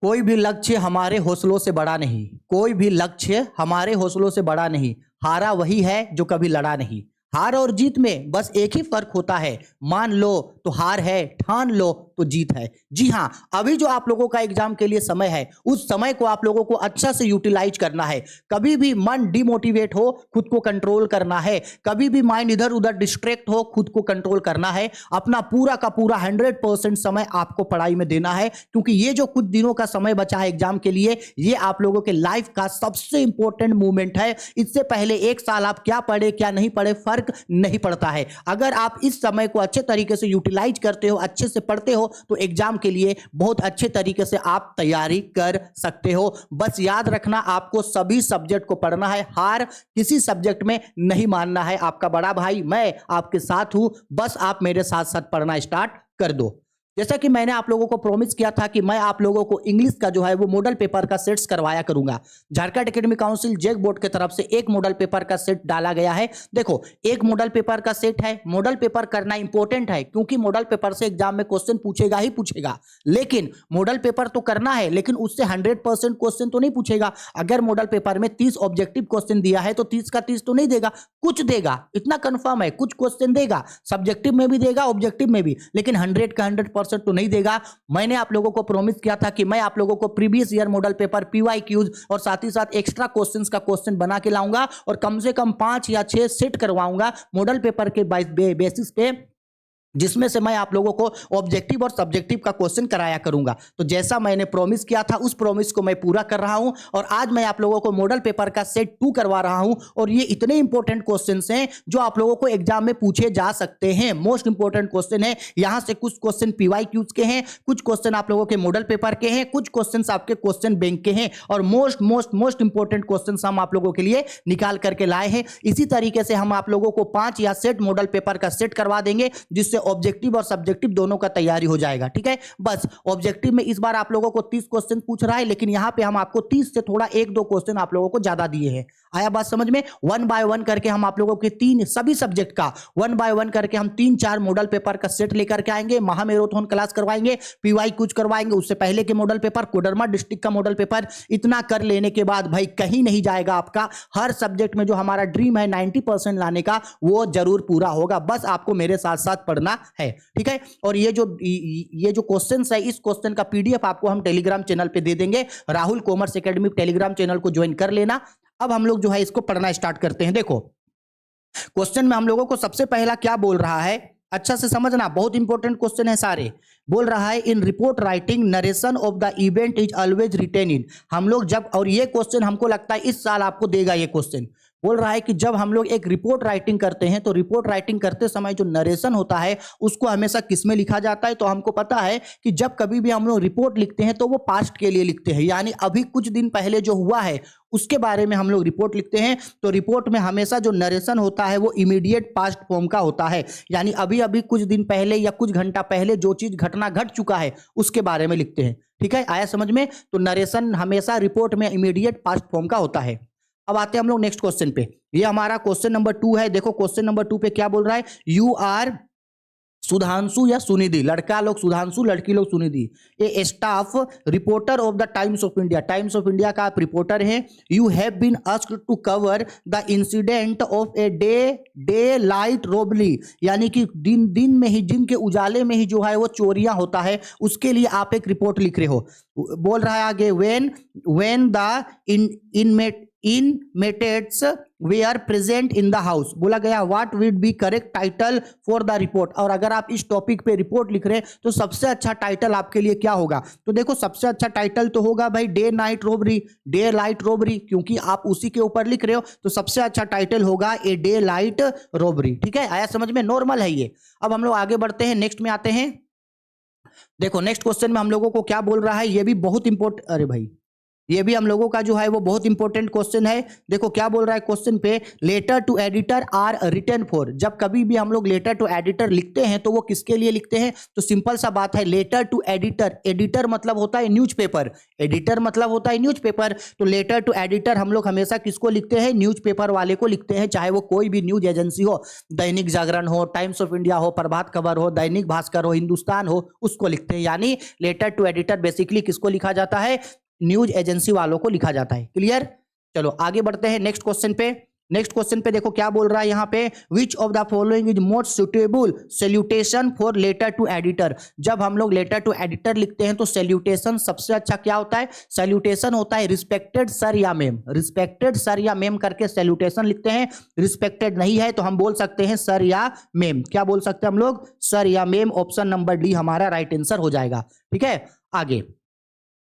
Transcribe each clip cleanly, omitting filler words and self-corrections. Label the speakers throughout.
Speaker 1: कोई भी लक्ष्य हमारे हौसलों से बड़ा नहीं। कोई भी लक्ष्य हमारे हौसलों से बड़ा नहीं। हारा वही है जो कभी लड़ा नहीं। हार और जीत में बस एक ही फर्क होता है, मान लो तो हार है, ठान लो तो जीत है। जी हाँ, अभी जो आप लोगों का एग्जाम के लिए समय है, उस समय को आप लोगों को अच्छा से यूटिलाइज करना है। कभी भी मन डिमोटिवेट हो, खुद को कंट्रोल करना है। कभी भी माइंड इधर उधर डिस्ट्रैक्ट हो, खुद को कंट्रोल करना है। अपना पूरा का पूरा 100% समय आपको पढ़ाई में देना है, क्योंकि ये जो कुछ दिनों का समय बचा है एग्जाम के लिए, ये आप लोगों के लाइफ का सबसे इंपॉर्टेंट मूवमेंट है। इससे पहले एक साल आप क्या पढ़े क्या नहीं पढ़े फर्क नहीं पड़ता है। अगर आप इस समय को अच्छे तरीके से यूटिलाइज करते हो, अच्छे से पढ़ते हो, तो एग्जाम के लिए बहुत अच्छे तरीके से आप तैयारी कर सकते हो। बस याद रखना, आपको सभी सब्जेक्ट को पढ़ना है, हार किसी सब्जेक्ट में नहीं मानना है। आपका बड़ा भाई मैं आपके साथ हूं, बस आप मेरे साथ साथ पढ़ना स्टार्ट कर दो। जैसा कि मैंने आप लोगों को प्रॉमिस किया था कि मैं आप लोगों को इंग्लिश का जो है वो मॉडल पेपर का सेट्स करवाया करूंगा। झारखंड एकेडमिक काउंसिल जेक बोर्ड की तरफ से एक मॉडल पेपर का सेट डाला गया है। देखो, एक मॉडल पेपर का सेट है। मॉडल पेपर करना इंपॉर्टेंट है, क्योंकि मॉडल पेपर से एग्जाम में क्वेश्चन पूछेगा ही पूछेगा। लेकिन मॉडल पेपर तो करना है, लेकिन उससे 100% क्वेश्चन तो नहीं पूछेगा। अगर मॉडल पेपर में 30 ऑब्जेक्टिव क्वेश्चन दिया है तो 30 का 30 तो नहीं देगा, कुछ देगा, इतना कंफर्म है। कुछ क्वेश्चन देगा, सब्जेक्टिव में भी देगा, ऑब्जेक्टिव में भी, लेकिन 100 का 100% तो नहीं देगा। मैंने आप लोगों को प्रॉमिस किया था कि मैं आप लोगों को previous year model paper, PYQs और साथ ही साथ एक्स्ट्रा क्वेश्चंस का क्वेश्चन बना के लाऊंगा, और कम से कम 5 या 6 सेट करवाऊंगा मॉडल पेपर के बेसिस पे, जिसमें से मैं आप लोगों को ऑब्जेक्टिव और सब्जेक्टिव का क्वेश्चन कराया करूंगा। तो जैसा मैंने प्रॉमिस किया था, उस प्रॉमिस को मैं पूरा कर रहा हूं, और आज मैं आप लोगों को मॉडल पेपर का सेट 2 करवा रहा हूं। और ये इतने इंपॉर्टेंट क्वेश्चंस हैं जो आप लोगों को एग्जाम में पूछे जा सकते हैं। मोस्ट इंपॉर्टेंट क्वेश्चन है। यहां से कुछ क्वेश्चन पीवाईक्यूज के हैं, कुछ क्वेश्चन आप लोगों के मॉडल पेपर के हैं, कुछ क्वेश्चन आपके क्वेश्चन बैंक के हैं, और most most most important question हम आप लोगों के लिए निकाल करके लाए हैं। इसी तरीके से हम आप लोगों को 5 या सेट मॉडल पेपर का सेट करवा देंगे, जिससे ऑब्जेक्टिव और सब्जेक्टिव दोनों का तैयारी हो जाएगा। ठीक है, बस ऑब्जेक्टिव में इस बार आप लोगों को 30 क्वेश्चन पूछ रहा है, लेकिन यहां पे हम आपको 30 से थोड़ा 1-2 क्वेश्चन आप लोगों को ज्यादा दिए हैं। आया बात समझ में? 1 बाय 1 करके हम आप लोगों के सभी सब्जेक्ट का 1 बाय 1 करके हम 3-4 मॉडल पेपर का सेट लेकर के आएंगे। महामेरोथन क्लास करवाएंगे, पीवाई कुछ करवाएंगे, उससे पहले के मॉडल पेपर, कोडरमा डिस्ट्रिक्ट का मॉडल पेपर। इतना कर लेने के बाद भाई कहीं नहीं जाएगा आपका। हर सब्जेक्ट में जो हमारा ड्रीम है 90% लाने का, वो जरूर पूरा होगा। बस आपको मेरे साथ साथ पढ़ना है। ठीक है, और ये जो क्वेश्चंस है, इस क्वेश्चन का पीडीएफ आपको हम टेलीग्राम चैनल पे दे देंगे। Rahul commerce academy Telegram channel को ज्वाइन कर लेना। अब हम लोग जो है इसको पढ़ना स्टार्ट करते हैं। देखो, क्वेश्चन में हम लोगों को सबसे पहला क्या बोल रहा है, अच्छा से समझना, बहुत इंपॉर्टेंट क्वेश्चन है सारे। बोल रहा है in report writing narration of the event is always written in. हम लोग जब, और ये क्वेश्चन हमको लगता है इस साल आपको देगा ये क्वेश्चन। बोल रहा है कि जब हम लोग एक रिपोर्ट राइटिंग करते हैं, तो रिपोर्ट राइटिंग करते समय जो नरेशन होता है उसको हमेशा किस में लिखा जाता है? तो हमको पता है कि जब कभी भी हम लोग रिपोर्ट लिखते हैं तो वो पास्ट के लिए लिखते हैं, यानी अभी कुछ दिन पहले जो हुआ है उसके बारे में हम लोग रिपोर्ट लिखते हैं। तो रिपोर्ट में हमेशा जो नरेशन होता है वो इमीडिएट पास्ट फॉर्म का होता है, यानी अभी अभी कुछ दिन पहले या कुछ घंटा पहले जो चीज घटना घट चुका है उसके बारे में लिखते हैं। ठीक है, आया समझ में? तो नरेशन हमेशा रिपोर्ट में इमीडिएट पास्ट फॉर्म का होता है। अब आते हैं हम लोग नेक्स्ट क्वेश्चन पे। ये हमारा क्वेश्चन नंबर 2 है। देखो क्वेश्चन नंबर 2 पे क्या बोल रहा है, यू आर सुधांशु या सुनिधि, लड़का लोग सुधांशु, लड़की लोग Sunidhi, a staff reporter of the Times of India. Times of India का आप रिपोर्टर हैं। You have been asked to cover the incident of a daylight robbery, यानी कि दिन में ही, दिन के उजाले में ही जो है वो चोरियां होता है, उसके लिए आप एक रिपोर्ट लिख रहे हो। बोल रहा है आगे, when the inmates were present in the house। बोला गया what would be correct title for the report. और अगर आप इस टॉपिक पे रिपोर्ट लिख रहे हैं तो सबसे अच्छा टाइटल आपके लिए क्या होगा? तो देखो, सबसे अच्छा टाइटल तो होगा भाई day night robbery, day light robbery, क्योंकि आप उसी के ऊपर लिख रहे हो। तो सबसे अच्छा टाइटल होगा ए डे लाइट रॉबरी। ठीक है, आया समझ में? नॉर्मल है ये। अब हम लोग आगे बढ़ते हैं, नेक्स्ट में आते हैं। देखो नेक्स्ट क्वेश्चन में हम लोगों को क्या बोल रहा है, ये भी बहुत इंपॉर्टेंट। अरे भाई, ये भी हम लोगों का जो है वो बहुत इंपॉर्टेंट क्वेश्चन है। देखो क्या बोल रहा है क्वेश्चन पे, letter to editor are written for. जब कभी भी हम लोग लेटर टू एडिटर लिखते हैं तो वो किसके लिए लिखते हैं? तो सिंपल सा बात है, लेटर टू एडिटर, एडिटर मतलब होता है न्यूज़पेपर, एडिटर मतलब होता है न्यूज़पेपर। तो लेटर टू एडिटर हम लोग हमेशा किसको लिखते हैं? न्यूज़पेपर वाले को लिखते हैं, चाहे वो कोई भी न्यूज एजेंसी हो, दैनिक जागरण हो, टाइम्स ऑफ इंडिया हो, प्रभात खबर हो, दैनिक भास्कर हो, हिंदुस्तान हो, उसको लिखते हैं। यानी लेटर टू एडिटर बेसिकली किसको लिखा जाता है? न्यूज एजेंसी वालों को लिखा जाता है। क्लियर? चलो आगे बढ़ते हैं नेक्स्ट क्वेश्चन पे। नेक्स्ट क्वेश्चन पे देखो क्या बोल रहा है यहाँ पे, which of the following is most suitable salutation for letter to editor. जब हम लोग लेटर टू एडिटर लिखते हैं तो सैल्यूटेशन सबसे अच्छा क्या होता है? सैल्यूटेशन होता है रिस्पेक्टेड सर या मैम, रिस्पेक्टेड सर या मैम करके सैल्यूटेशन लिखते हैं। रिस्पेक्टेड नहीं है तो हम बोल सकते हैं सर या मैम। क्या बोल सकते हैं हम लोग? सर या मैम। ऑप्शन नंबर डी हमारा राइट आंसर हो जाएगा। ठीक है, आगे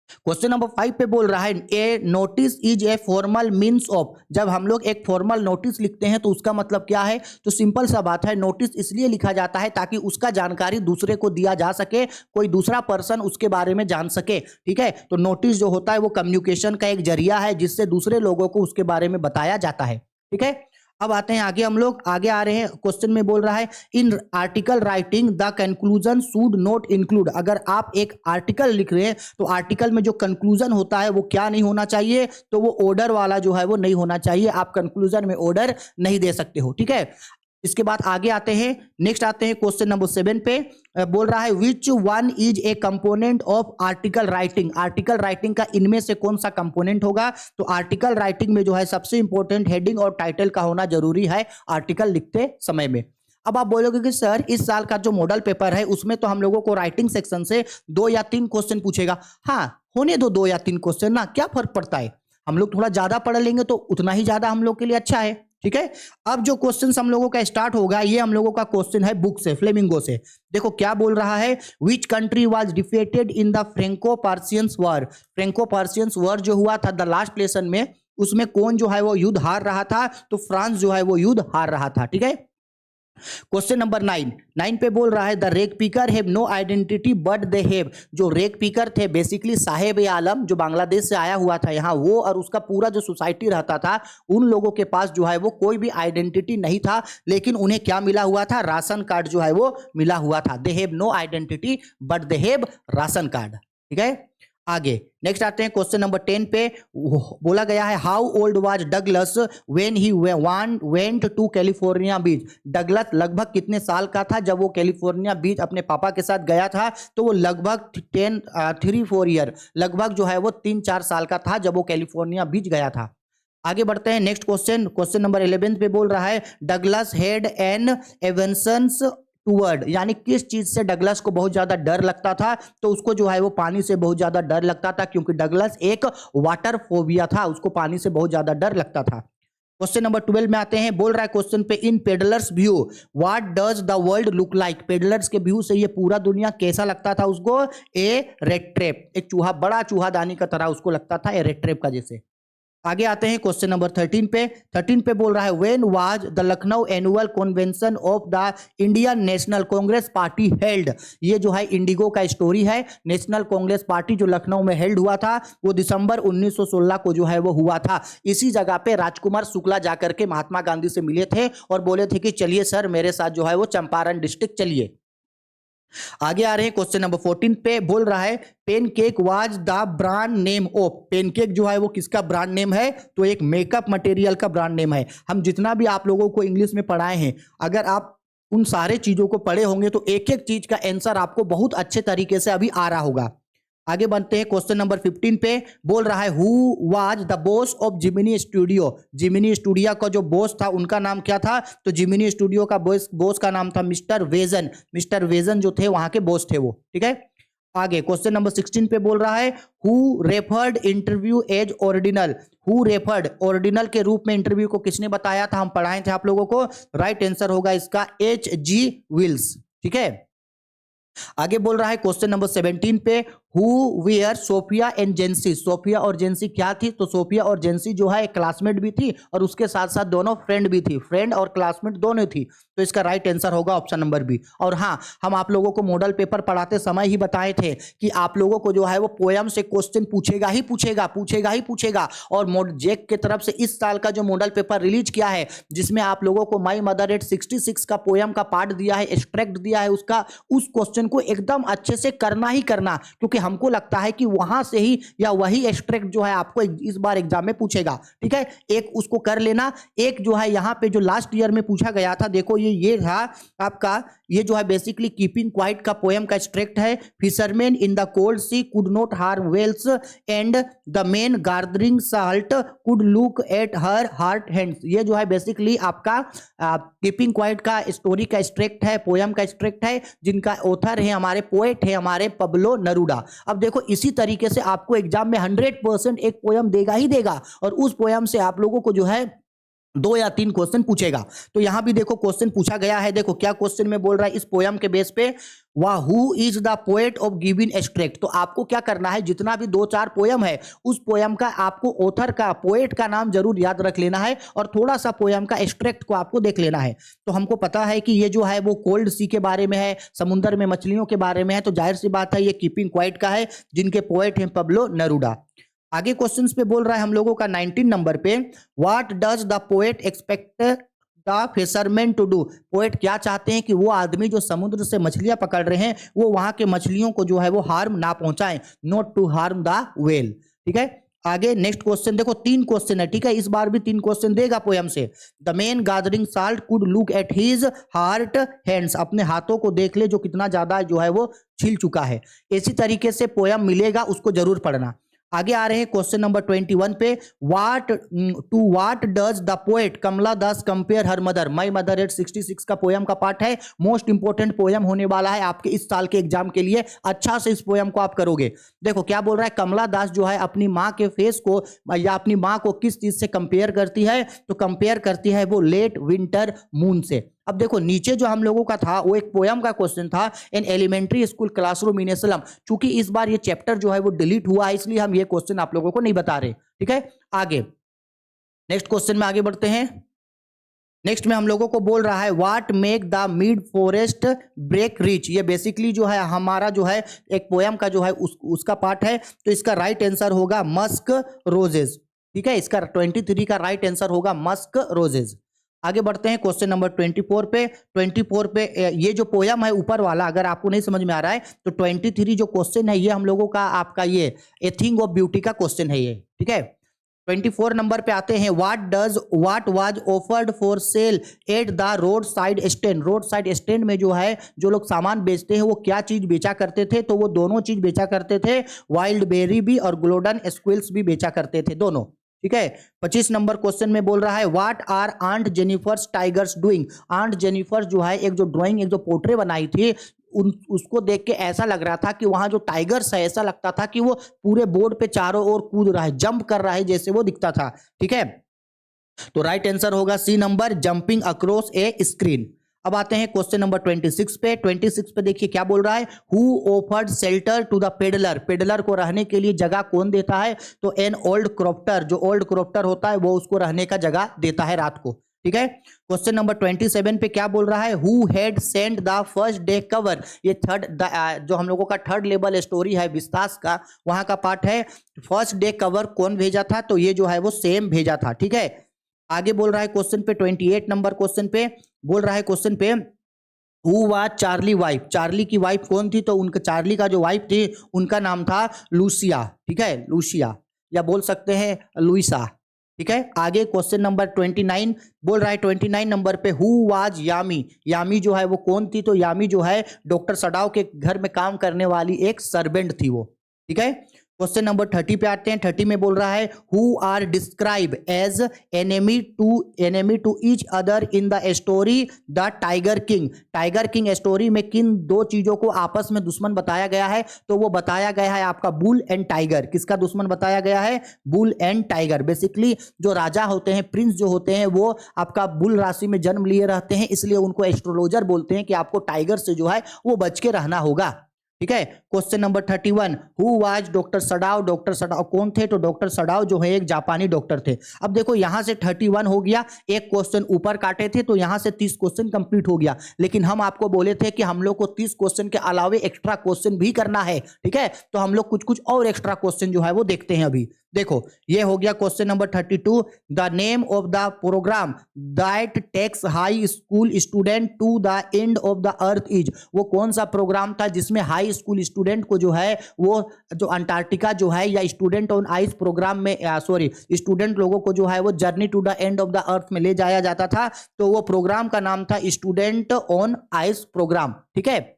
Speaker 1: क्वेश्चन नंबर 5 पे बोल रहा है, a notice is a formal means of. जब हम लोग एक फॉर्मल नोटिस लिखते हैं तो उसका मतलब क्या है? तो सिंपल सा बात है, नोटिस इसलिए लिखा जाता है ताकि उसका जानकारी दूसरे को दिया जा सके, कोई दूसरा पर्सन उसके बारे में जान सके। ठीक है, तो नोटिस जो होता है वो कम्युनिकेशन का एक जरिया है जिससे दूसरे लोगों को उसके बारे में बताया जाता है। ठीक है, अब आते हैं आगे, हम लोग आगे आ रहे हैं। क्वेश्चन में बोल रहा है, in article writing the conclusion should not include. अगर आप एक आर्टिकल लिख रहे हैं तो आर्टिकल में जो कंक्लूजन होता है वो क्या नहीं होना चाहिए? तो वो ऑर्डर वाला जो है वो नहीं होना चाहिए। आप कंक्लूजन में ऑर्डर नहीं दे सकते हो। ठीक है, इसके बाद आगे आते हैं, नेक्स्ट आते हैं क्वेश्चन नंबर 7 पे। बोल रहा है, which one is a component of article writing. Article writing का इनमें से कौन सा कंपोनेंट होगा? तो आर्टिकल राइटिंग में जो है सबसे इंपॉर्टेंट हेडिंग और टाइटल का होना जरूरी है आर्टिकल लिखते समय में। अब आप बोलोगे कि सर इस साल का जो मॉडल पेपर है उसमें तो हम लोगों को राइटिंग सेक्शन से 2 या 3 क्वेश्चन पूछेगा। हाँ, होने दो 2 या 3 क्वेश्चन ना, क्या फर्क पड़ता है? हम लोग थोड़ा ज्यादा पढ़ लेंगे तो उतना ही ज्यादा हम लोग के लिए अच्छा है। ठीक है, अब जो क्वेश्चन हम लोगों का स्टार्ट होगा, ये हम लोगों का क्वेश्चन है बुक से, फ्लेमिंगो से। देखो क्या बोल रहा है, which country was defeated in the Franco Persians war. Franco Persians war जो हुआ था द लास्ट लेसन में, उसमें कौन जो है वो युद्ध हार रहा था? तो फ्रांस जो है वो युद्ध हार रहा था। ठीक है, क्वेश्चन नंबर 9 पे बोल रहा है, the rag picker have no identity but they have. जो रेक पीकर थे बेसिकली साहेब आलम जो बांग्लादेश से आया हुआ था यहाँ, वो और उसका पूरा जो सोसाइटी रहता था, उन लोगों के पास जो है वो कोई भी आइडेंटिटी नहीं था, लेकिन उन्हें क्या मिला हुआ था? राशन कार्ड जो है वो मिला हुआ था। They have no identity but they have ration card. ठीक है, आगे नेक्स्ट आते हैं क्वेश्चन नंबर 10 पे। बोला गया है, how old was Douglas when he went to California beach. Douglas लगभग कितने साल का था जब वो कैलिफोर्निया बीच अपने पापा के साथ गया था? तो वो लगभग 3-4 ईयर, लगभग जो है वो 3-4 साल का था जब वो कैलिफोर्निया बीच गया था। आगे बढ़ते हैं नेक्स्ट क्वेश्चन, क्वेश्चन नंबर 11 पे बोल रहा है, डगलस हैड एन एवेंसन्स टूवर्ड। यानी किस चीज से डगलस को बहुत ज्यादा डर लगता था? तो उसको जो है वो पानी से बहुत ज्यादा डर लगता था, क्योंकि डगलस एक वाटर फोबिया था, उसको पानी से बहुत ज्यादा डर लगता था। क्वेश्चन नंबर 12 में आते हैं, बोल रहा है क्वेश्चन पे, in peddler's view what does the world look like. Peddler's के व्यू से ये पूरा दुनिया कैसा लगता था उसको? ए रेड ट्रैप, एक चूहा, बड़ा चूहादानी का तरह उसको लगता था, ए रेड ट्रैप का जैसे। आगे आते हैं क्वेश्चन नंबर 13 पे। 13 पे बोल रहा है, when was the Lucknow annual convention of the Indian national Congress party held. ये जो है इंडिगो का स्टोरी है। नेशनल कांग्रेस पार्टी जो लखनऊ में हेल्ड हुआ था वो दिसंबर 1916 को जो है वो हुआ था। इसी जगह पे राजकुमार शुक्ला जाकर के महात्मा गांधी से मिले थे और बोले थे कि चलिए सर मेरे साथ जो है वो चंपारण डिस्ट्रिक्ट चलिए। आगे आ रहे हैं क्वेश्चन नंबर 14 पे। बोल रहा है, pancake was the brand name of. Pancake जो है वो किसका ब्रांड नेम है? तो एक मेकअप मटेरियल का ब्रांड नेम है। हम जितना भी आप लोगों को इंग्लिश में पढ़ाए हैं, अगर आप उन सारे चीजों को पढ़े होंगे तो एक एक चीज का आंसर आपको बहुत अच्छे तरीके से अभी आ रहा होगा। आगे बढ़ते हैं क्वेश्चन नंबर 15 पे। बोल रहा है, who was the boss of Gemini studio. Gemini studio का जो बॉस था उनका नाम क्या था? तो जिमिनी स्टूडियो का बॉस का नाम था मिस्टर वेजन। मिस्टर वेजन जो थे वहां के बॉस थे वो। ठीक है, आगे क्वेश्चन नंबर 16 पे बोल रहा है, who referred interview as ordinal. Who referred, ordinal के रूप में इंटरव्यू को किसने बताया था? हम पढ़ाए थे आप लोगों को। राइट आंसर होगा इसका H.G. विल्स। ठीक है, आगे बोल रहा है क्वेश्चन नंबर 17 पे, who were Sophia and Jansie. Sophia और जेंसी क्या थी? तो सोफिया और जेंसी जो है एक क्लासमेट भी थी और उसके साथ साथ दोनों फ्रेंड भी थी, फ्रेंड और क्लासमेट दोनों थी। तो इसका राइट आंसर होगा ऑप्शन नंबर बी। और हाँ, हम आप लोगों को मॉडल पेपर पढ़ाते समय ही बताए थे कि आप लोगों को जो है वो पोयम से क्वेश्चन पूछेगा ही पूछेगा, पूछेगा ही पूछेगा। और जेक की तरफ से इस साल का जो मॉडल पेपर रिलीज किया है, जिसमें आप लोगों को माई मदर एट 66 का पोयम का पार्ट दिया है, एक्सट्रैक्ट दिया है उसका, उस क्वेश्चन को एकदम अच्छे से करना ही करना, क्योंकि हमको लगता है कि वहां से ही या वही एक्सट्रैक्ट जो है आपको इस बार एग्जाम में पूछेगा। ठीक है, एक उसको कर लेना। एक जो है यहाँ पे जो लास्ट ईयर में पूछा गया था, देखो ये था आपका, ये जो है बेसिकली कीपिंग क्वाइट का पोयम का एक्सट्रैक्ट है। Fisherman in the cold sea could not harm whales and the men gathering salt could look at her heart hands. ये जो है बेसिकली आपका कीपिंग क्वाइट का स्टोरी का एक्सट्रैक्ट है, पोयम का एक्सट्रैक्ट है, जिनका ऑथर है हमारे पोएट है हमारे पब्लो नरूडा। अब देखो इसी तरीके से आपको एग्जाम में 100% एक पोयम देगा ही देगा, और उस पोयम से आप लोगों को जो है 2 या 3 क्वेश्चन पूछेगा। तो यहां भी देखो क्वेश्चन पूछा गया है, देखो क्या क्वेश्चन में बोल रहा है इस पोयम के बेस पे, वाह who is the poet of given extract. तो आपको क्या करना है, जितना भी 2-4 पोयम है उस पोयम का आपको ऑथर का, पोएट का नाम जरूर याद रख लेना है, और थोड़ा सा पोयम का एक्सट्रैक्ट को आपको देख लेना है। तो हमको पता है कि ये जो है वो कोल्ड सी के बारे में है, समुद्र में मछलियों के बारे में है, तो जाहिर सी बात है ये कीपिंग क्वाइट का है, जिनके पोएट हैं पब्लो नरूडा। आगे क्वेश्चंस पे बोल रहा है हम लोगों का 19 नंबर पे, what does the poet expect the fisherman to do. Poet क्या चाहते हैं कि वो आदमी जो समुद्र से मछलियां पकड़ रहे हैं वो वहां के मछलियों को जो है वो हार्म ना पहुंचाएं, not to harm the whale. ठीक है, आगे नेक्स्ट क्वेश्चन देखो, 3 क्वेश्चन है। ठीक है, इस बार भी 3 क्वेश्चन देगा पोयम से। The man gathering salt could look at his heart hands. अपने हाथों को देख ले जो कितना ज्यादा जो है वो छिल चुका है। इसी तरीके से पोयम मिलेगा, उसको जरूर पढ़ना। आगे आ रहे हैं क्वेश्चन नंबर 21 पे, what does the poet Kamala Das compare her mother. My mother at 66 का पोयम का पार्ट है, मोस्ट इंपोर्टेंट पोयम होने वाला है आपके इस साल के एग्जाम के लिए। अच्छा से इस पोयम को आप करोगे। देखो क्या बोल रहा है, कमला दास जो है अपनी माँ के फेस को या अपनी माँ को किस चीज से कंपेयर करती है, तो कंपेयर करती है वो लेट विंटर मून से। अब देखो नीचे जो हम लोगों का था वो एक पोयम का क्वेश्चन था, in elementary school classroom in a slum. चूंकि इस बार ये चैप्टर जो है वो डिलीट हुआ है, इसलिए हम ये क्वेश्चन आप लोगों को नहीं बता रहे। ठीक है, आगे नेक्स्ट क्वेश्चन में आगे बढ़ते हैं। नेक्स्ट में हम लोगों को बोल रहा है, what make the mid forest brake rich. ये बेसिकली जो है हमारा जो है एक पोयम का जो है उसका पार्ट है। तो इसका राइट आंसर होगा मस्क रोजेज। ठीक है, इसका 23 का राइट आंसर होगा मस्क रोजेज। आगे बढ़ते हैं क्वेश्चन नंबर 24 पे। 24 पे ये जो पोयम है ऊपर वाला, अगर आपको नहीं समझ में आ रहा है तो 23 जो क्वेश्चन है ये हम लोगों का आपका ये ए थिंग ऑफ ब्यूटी का क्वेश्चन है ये। ठीक है, 24 नंबर पे आते हैं, what was offered for sale at the road side stand. Road side stand में जो है जो लोग सामान बेचते हैं वो क्या चीज बेचा करते थे, तो वो दोनों चीज बेचा करते थे, वाइल्ड बेरी भी और गोल्डन स्क्विल्स भी बेचा करते थे दोनों। ठीक है, 25 नंबर क्वेश्चन में बोल रहा है, what are aunt Jennifer's tigers doing. Aunt Jennifer जो है एक जो ड्राइंग, एक जो पोर्ट्रे बनाई थी, उसको देख के ऐसा लग रहा था कि वहां जो टाइगर्स है ऐसा लगता था कि वो पूरे बोर्ड पे चारों ओर कूद रहा है, जंप कर रहा है जैसे वो दिखता था। ठीक है, तो राइट आंसर होगा C number, jumping across a screen. अब आते हैं क्वेश्चन नंबर 26 पे। 26 पे देखिए क्या बोल रहा है, who offered shelter to the peddler. Peddler को रहने के लिए जगह कौन देता है, तो एन ओल्ड क्रॉप्टर, जो ओल्ड क्रॉप्टर होता है वो उसको रहने का जगह देता है रात को। ठीक है, क्वेश्चन नंबर 27 पे क्या बोल रहा है, who had send the first day cover. ये जो हम लोगों का थर्ड लेवल स्टोरी है विस्तास का, वहां का पार्ट है। फर्स्ट डे कवर कौन भेजा था, तो ये जो है वो सेम भेजा था। ठीक है, आगे बोल रहा है क्वेश्चन पे 28 नंबर क्वेश्चन पे बोल रहा है, क्वेश्चन पे who was Charlie wife. Charlie की वाइफ कौन थी, तो उनका चार्ली का जो वाइफ थी उनका नाम था लूसिया। ठीक है, लूसिया या बोल सकते हैं लुइसा। ठीक है, आगे क्वेश्चन नंबर 29 बोल रहा है, 29 नंबर पे हु वाज यामी। यामी जो है वो कौन थी, तो यामी जो है डॉक्टर सडाव के घर में काम करने वाली एक सर्वेंट थी वो। ठीक है, क्वेश्चन नंबर 30 पे आते हैं। 30 में बोल रहा है, who are describe as enemy to each other in the story the tiger king. Tiger king story में किन 2 चीजों को आपस में दुश्मन बताया गया है, तो वो बताया गया है आपका बुल एंड टाइगर। किसका दुश्मन बताया गया है, बुल एंड टाइगर। बेसिकली जो राजा होते हैं, प्रिंस जो होते हैं, वो आपका बुल राशि में जन्म लिए रहते हैं, इसलिए उनको एस्ट्रोलॉजर बोलते हैं कि आपको टाइगर से जो है वो बच के रहना होगा। ठीक है। Question number 31, who was doctor Sadao? Doctor Sadao कौन थे? तो डॉक्टर सडाव जो है एक जापानी डॉक्टर थे। अब देखो यहां से 31 हो गया, एक क्वेश्चन ऊपर काटे थे तो यहां से 30 क्वेश्चन कंप्लीट हो गया। लेकिन हम आपको बोले थे कि हम लोग को 30 क्वेश्चन के अलावे एक्स्ट्रा क्वेश्चन भी करना है, ठीक है। तो हम लोग कुछ कुछ और एक्स्ट्रा क्वेश्चन जो है वो देखते हैं अभी। देखो ये हो गया question number 32, the name of the programme that takes high school student to the end of the earth is. वो कौन सा प्रोग्राम था जिसमें हाई स्कूल स्टूडेंट को जो है वो जो अंटार्कटिका जो है या स्टूडेंट ऑन आइस प्रोग्राम में स्टूडेंट लोगों को जो है वो journey to the end of the earth में ले जाया जाता था। तो वो प्रोग्राम का नाम था स्टूडेंट ऑन आइस प्रोग्राम, ठीक है।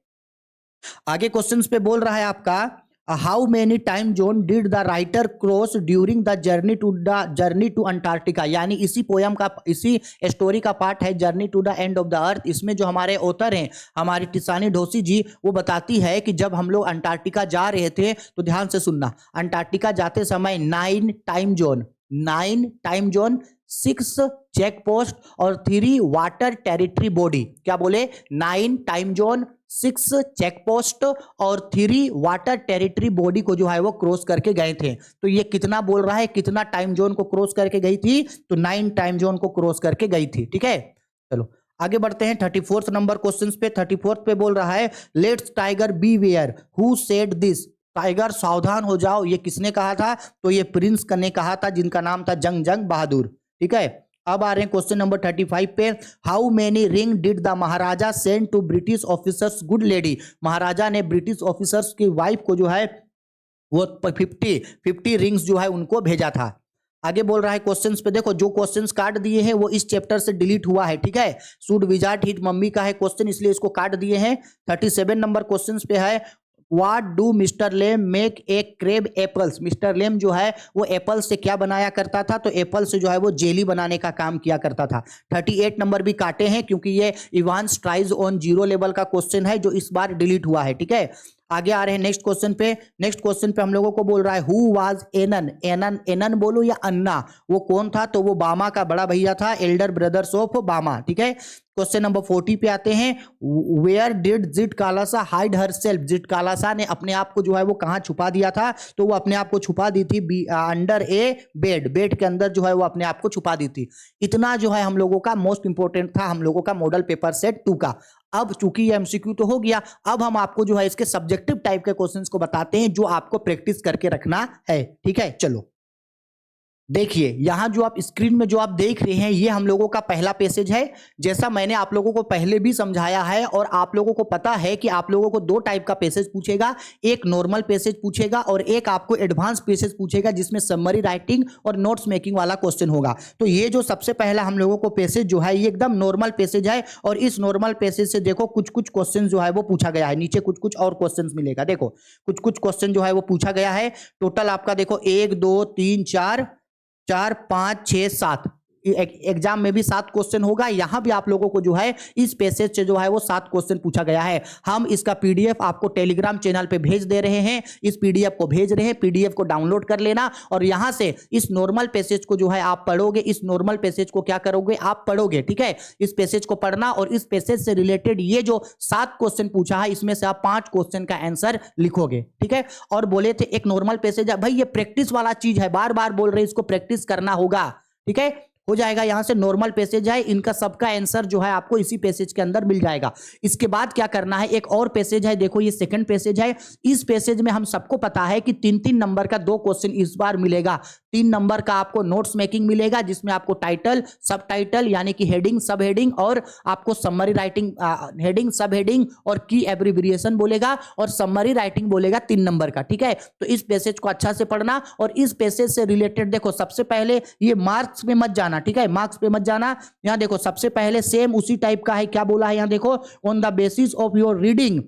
Speaker 1: आगे क्वेश्चंस पे बोल रहा है आपका, how many time zone did the writer cross during the journey to Antarctica. यानी इसी पोयम का, इसी स्टोरी का पार्ट है journey to the end of the earth. इसमें जो हमारे ऑथर हैं हमारी टिसानी ढोसी जी, वो बताती है कि जब हम लोग अंटार्कटिका जा रहे थे तो ध्यान से सुनना, अंटार्कटिका जाते समय 9 टाइम जोन 6 चेक पोस्ट और 3 वाटर टेरिटरी बॉडी। क्या बोले? 9 टाइम जोन, 6 चेक पोस्ट और 3 वाटर टेरिटरी बॉडी को जो है वो क्रॉस करके गए थे। तो ये कितना बोल रहा है, कितना टाइम जोन को क्रॉस करके गई थी? तो 9 टाइम जोन को क्रॉस करके गई थी, ठीक है। चलो आगे बढ़ते हैं 34th नंबर क्वेश्चन पे। 34th पे बोल रहा है, let's tiger be aware, who said this. Tiger सावधान हो जाओ, ये किसने कहा था? तो ये प्रिंस ने कहा था, जिनका नाम था जंग बहादुर, ठीक है। अब आ रहे हैं क्वेश्चन नंबर 35 पे, how many ring did the maharaja send to British officers good lady. Maharaja ने ब्रिटिश ऑफिसर्स की वाइफ को जो है वो 50 रिंग्स जो है उनको भेजा था। आगे बोल रहा है क्वेश्चंस पे, देखो जो क्वेश्चंस काट दिए हैं वो इस चैप्टर से डिलीट हुआ है, ठीक है। शुड विजार्ड हिट मम्मी का है क्वेश्चन, इसलिए इसको काट दिए हैं। 37 नंबर क्वेश्चंस पे है, What do mister Lamb make a crab apples. Mister Lamb जो है वो एप्पल से क्या बनाया करता था? तो एप्पल से जो है वो जेली बनाने का काम किया करता था। 38 नंबर भी काटे हैं क्योंकि ये Evans tries on zero level का क्वेश्चन है जो इस बार डिलीट हुआ है, ठीक है। आगे आ रहे हैं नेक्स्ट क्वेश्चन पे। नेक्स्ट क्वेश्चन पे हम लोगों को बोल रहा है, हु वाज एनन। एनन बोलो या अन्ना, वो कौन था? तो वो बामा का बड़ा भैया था, एल्डर ब्रदर्स ऑफ बामा, ठीक है। क्वेश्चन नंबर 40 पे आते हैं, where did Jit Kalasa hide herself. Jit Kalasa ने अपने आप को जो है वो कहाँ छुपा दिया था? तो वो अपने आप को छुपा दी थी अंडर ए बेड के अंदर जो है वो अपने आप को छुपा दी थी। इतना जो है हम लोगों का मोस्ट इंपोर्टेंट था हम लोगों का मॉडल पेपर सेट 2 का। अब चूंकि ये एमसीक्यू तो हो गया, अब हम आपको जो है इसके सब्जेक्टिव टाइप के क्वेश्चंस को बताते हैं जो आपको प्रैक्टिस करके रखना है, ठीक है। चलो देखिए यहां जो आप स्क्रीन में जो आप देख रहे हैं ये हम लोगों का पहला पैसेज है। जैसा मैंने आप लोगों को पहले भी समझाया है और आप लोगों को पता है कि आप लोगों को 2 टाइप का पैसेज पूछेगा, एक नॉर्मल पैसेज पूछेगा और एक आपको एडवांस पैसेज पूछेगा जिसमें समरी राइटिंग और नोट्स मेकिंग वाला क्वेश्चन होगा। तो ये जो सबसे पहला हम लोगों को पैसेज जो है ये एकदम नॉर्मल पैसेज है और इस नॉर्मल पैसेज से देखो कुछ कुछ क्वेश्चन जो है वो पूछा गया है, नीचे कुछ कुछ और क्वेश्चन मिलेगा। देखो कुछ कुछ क्वेश्चन जो है वो पूछा गया है। टोटल आपका देखो 1 2 3 4 5 6 7 एग्जाम में भी 7 क्वेश्चन होगा। यहां भी आप लोगों को जो है इस पैसेज से जो है वो 7 क्वेश्चन पूछा गया है। हम इसका पीडीएफ आपको टेलीग्राम चैनल पे भेज दे रहे हैं, इस पीडीएफ को भेज रहे हैं, पीडीएफ को डाउनलोड कर लेना और यहां से इस नॉर्मल पैसेज को जो है आप पढ़ोगे, इस नॉर्मल पैसेज को क्या करोगे आप पढ़ोगे, ठीक है। इस पैसेज को पढ़ना और इस पैसेज से रिलेटेड ये जो 7 क्वेश्चन पूछा है इसमें से आप 5 क्वेश्चन का आंसर लिखोगे, ठीक है। और बोले थे एक नॉर्मल पैसेज है, भाई ये प्रैक्टिस वाला चीज है, बार बार बोल रहे इसको प्रैक्टिस करना होगा, ठीक है। हो जाएगा यहां से नॉर्मल पैसेज है, इनका सबका आंसर जो है आपको इसी पैसेज के अंदर मिल जाएगा। इसके बाद क्या करना है, एक और पैसेज है, देखो ये सेकंड पैसेज है। इस पैसेज में हम सबको पता है कि 3-3 नंबर का 2 क्वेश्चन इस बार मिलेगा। 3 नंबर का आपको नोट्स मेकिंग मिलेगा जिसमें आपको टाइटल सब टाइटल यानी कि हेडिंग सब हेडिंग और आपको समरी राइटिंग हेडिंग सब हेडिंग और की एब्रिविएशन बोलेगा और समरी राइटिंग बोलेगा 3 नंबर का, ठीक है। तो इस पैसेज को अच्छा से पढ़ना और इस पैसेज से रिलेटेड देखो सबसे पहले ये मार्क्स में मत जाना, ठीक है, मार्क्स पे मत जाना। यहां देखो सबसे पहले सेम उसी टाइप का है, क्या बोला है यहां देखो, on the basis of your reading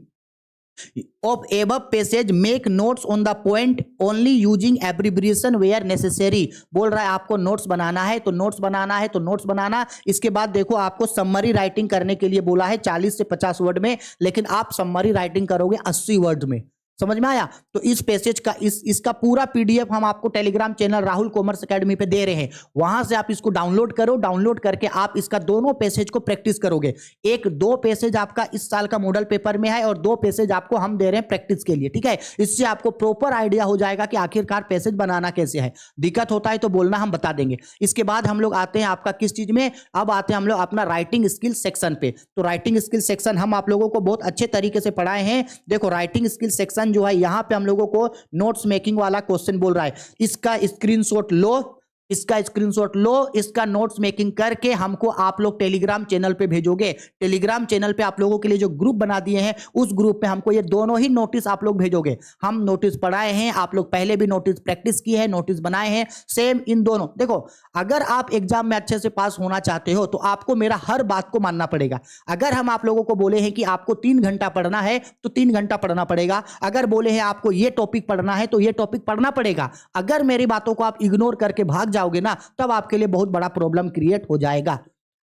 Speaker 1: of above passage make notes on the point only using abbreviation where necessary। बोल रहा है आपको नोट्स बनाना है तो नोट्स बनाना है तो नोट्स बनाना। इसके बाद देखो आपको समरी राइटिंग करने के लिए बोला है 40 से 50 वर्ड में, लेकिन आप समरी राइटिंग करोगे 80 वर्ड में। समझ में आया? तो इस पैसेज का इसका पूरा पीडीएफ हम आपको Telegram channel Rahul commerce academy पे दे रहे हैं। वहां से आप इसको डाउनलोड करो, डाउनलोड करके आप इसका दोनों पैसेज को प्रैक्टिस करोगे। एक 2 पैसेज आपका इस साल का मॉडल पेपर में है और 2 पैसेज आपको हम दे रहे हैं प्रैक्टिस के लिए, ठीक है? इससे आपको प्रॉपर आइडिया हो जाएगा कि आखिरकार पैसेज बनाना कैसे है। दिक्कत होता है तो बोलना, हम बता देंगे। इसके बाद हम लोग आते हैं आपका किस चीज में, अब आते हैं हम लोग अपना राइटिंग स्किल सेक्शन पे। तो राइटिंग स्किल सेक्शन हम आप लोगों को बहुत अच्छे तरीके से पढ़ाए हैं। देखो राइटिंग स्किल सेक्शन जो है, यहां पे हम लोगों को नोट्स मेकिंग वाला क्वेश्चन बोल रहा है, इसका स्क्रीनशॉट लो, इसका स्क्रीनशॉट लो, इसका नोट्स मेकिंग करके हमको आप लोग टेलीग्राम चैनल पे भेजोगे। टेलीग्राम चैनल पे आप लोगों के लिए जो ग्रुप बना दिए हैं, उस ग्रुप पे हमको ये दोनों ही नोटिस आप लोग भेजोगे। हम नोटिस पढ़ाए हैं, आप लोग पहले भी नोटिस प्रैक्टिस किए हैं, नोटिस बनाए हैं, सेम इन दोनों। देखो अगर आप एग्जाम में अच्छे से पास होना चाहते हो तो आपको मेरा हर बात को मानना पड़ेगा। अगर हम आप लोगों को बोले हैं कि आपको 3 घंटा पढ़ना है तो 3 घंटा पढ़ना पड़ेगा। अगर बोले हैं आपको ये टॉपिक पढ़ना है तो ये टॉपिक पढ़ना पड़ेगा। अगर मेरी बातों को आप इग्नोर करके भाग जाओगे ना, तब आपके लिए बहुत बड़ा प्रॉब्लम क्रिएट हो जाएगा।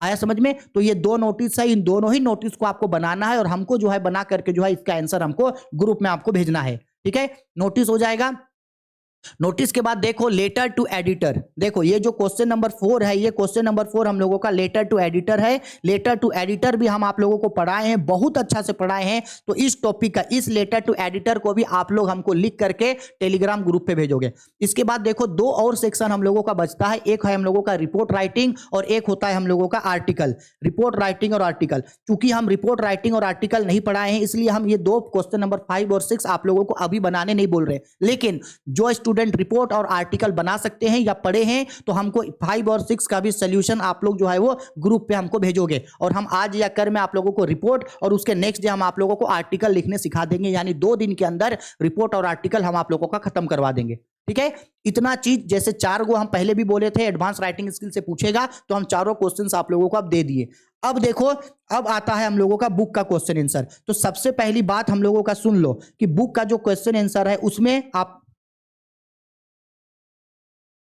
Speaker 1: आया समझ में? तो ये 2 नोटिस है, इन दोनों ही नोटिस को आपको बनाना है और हमको जो है बना करके जो है इसका आंसर हमको ग्रुप में आपको भेजना है, ठीक है? नोटिस हो जाएगा। नोटिस के बाद देखो लेटर टू एडिटर। देखो ये जो क्वेश्चन नंबर 4 है, ये क्वेश्चन नंबर 4 हम लोगों का लेटर टू एडिटर है। लेटर टू एडिटर भी हम आप लोगों को पढ़ाए हैं, बहुत अच्छा से पढ़ाए हैं। तो इस टॉपिक का, इस लेटर टू एडिटर को भी आप लोग हमको लिख करके टेलीग्राम ग्रुप पे भेजोगे। इसके बाद देखो 2 और सेक्शन हम लोगों का बचता है। एक है हम लोगों का रिपोर्ट राइटिंग और एक होता है हम लोगों का आर्टिकल। रिपोर्ट राइटिंग और आर्टिकल, चूंकि हम रिपोर्ट राइटिंग और आर्टिकल नहीं पढ़ाए हैं, इसलिए हम ये 2 क्वेश्चन नंबर 5 और 6 आप लोगों को अभी बनाने नहीं बोल रहे। लेकिन जो स्टूडेंट रिपोर्ट और आर्टिकल बना सकते हैं या पढ़े हैं, तो हमको 5 और 6 का भी सॉल्यूशन आप लोग जो है वो ग्रुप पे हमको भेजोगे। और हम आज या कल में आप लोगों को रिपोर्ट और उसके नेक्स्ट डे हम आप लोगों को आर्टिकल लिखने सिखा देंगे। यानी 2 दिन के अंदर रिपोर्ट और आर्टिकल हम आप लोगों का खत्म करवा देंगे, ठीक है? इतना चीज, जैसे 4 गो हम पहले भी बोले थे एडवांस राइटिंग स्किल से पूछेगा, तो हम 4 क्वेश्चंस आप लोगों को अब दे दिए। अब देखो, अब आता है हम लोगों का बुक का क्वेश्चन आंसर। तो सबसे पहली बात हम लोगों का सुन लो कि बुक का जो क्वेश्चन आंसर है उसमें आप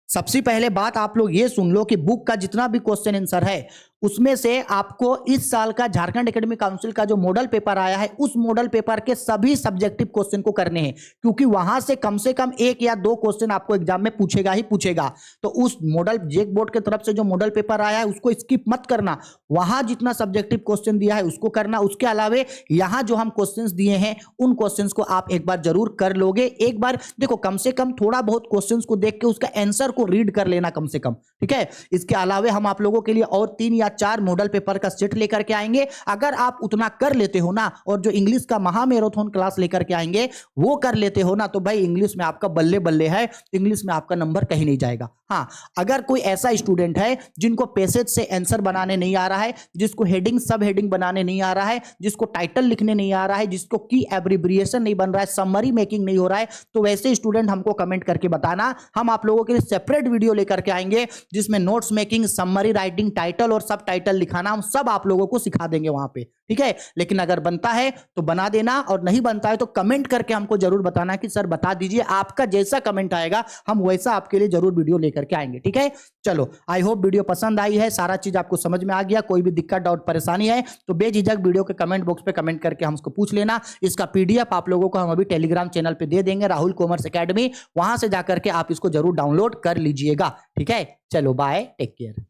Speaker 1: सबसे पहले बात आप लोग ये सुन लो कि बुक का जितना भी क्वेश्चन आंसर है उसमें से आपको इस साल का झारखंड एकेडमिक काउंसिल का जो मॉडल पेपर आया है, उस मॉडल पेपर के सभी सब्जेक्टिव क्वेश्चन को करने हैं। क्योंकि वहां से कम 1 या 2 क्वेश्चन आपको एग्जाम में पूछेगा ही पूछेगा। तो उस मॉडल जेक बोर्ड की तरफ से जो मॉडल पेपर आया है उसको स्किप मत करना। वहां जितना सब्जेक्टिव क्वेश्चन दिया है उसको करना। उसके अलावे यहाँ जो हम क्वेश्चन दिए हैं उन क्वेश्चन को आप एक बार जरूर कर लोगे। एक बार देखो, कम से कम थोड़ा बहुत क्वेश्चन को देख के उसका आंसर को रीड कर लेना कम से कम, ठीक है? इसके अलावे हम आप लोगों के लिए और 3 या 4 मॉडल पेपर का सेट लेकर के आएंगे। अगर आप उतना कर लेते हो ना, और जो इंग्लिश का महा मैराथन क्लास लेकर के आएंगे वो कर लेते हो ना, तो भाई इंग्लिश में आपका बल्ले बल्ले है, इंग्लिश में आपका नंबर कहीं नहीं जाएगा। हाँ, अगर कोई ऐसा स्टूडेंट है जिनको पैसेज से आंसर बनाने नहीं आ रहा है, जिसको हेडिंग सब हेडिंग बनाने नहीं आ रहा है, जिसको टाइटल लिखने नहीं आ रहा है, जिसको की एब्रिविएशन नहीं बन रहा है, समरी मेकिंग नहीं हो रहा है, तो वैसे स्टूडेंट हमको कमेंट करके बताना। हम आप लोगों के लिए सेपरेट वीडियो लेकर के आएंगे जिसमें notes making, summary writing, title और सब टाइटल लिखाना हम सब आप लोगों को सिखा देंगे वहां पे, ठीक है? लेकिन अगर बनता है तो बना देना, और नहीं बनता है तो कमेंट करके हमको जरूर बताना कि सर बता दीजिए। आपका जैसा कमेंट आएगा हम वैसा आपके लिए जरूर वीडियो लेकर के आएंगे, ठीक है? चलो, आई होप वीडियो पसंद आई है, सारा चीज आपको समझ में आ गया। कोई भी दिक्कत, डाउट, परेशानी है तो बेझिझक वीडियो के कमेंट बॉक्स पे कमेंट करके हमको पूछ लेना। इसका पीडीएफ आप लोगों को हम अभी टेलीग्राम चैनल पे दे देंगे, राहुल कॉमर्स एकेडमी। वहां से जाकर के आप इसको जरूर डाउनलोड कर लीजिएगा, ठीक है? चलो बाय, टेक केयर।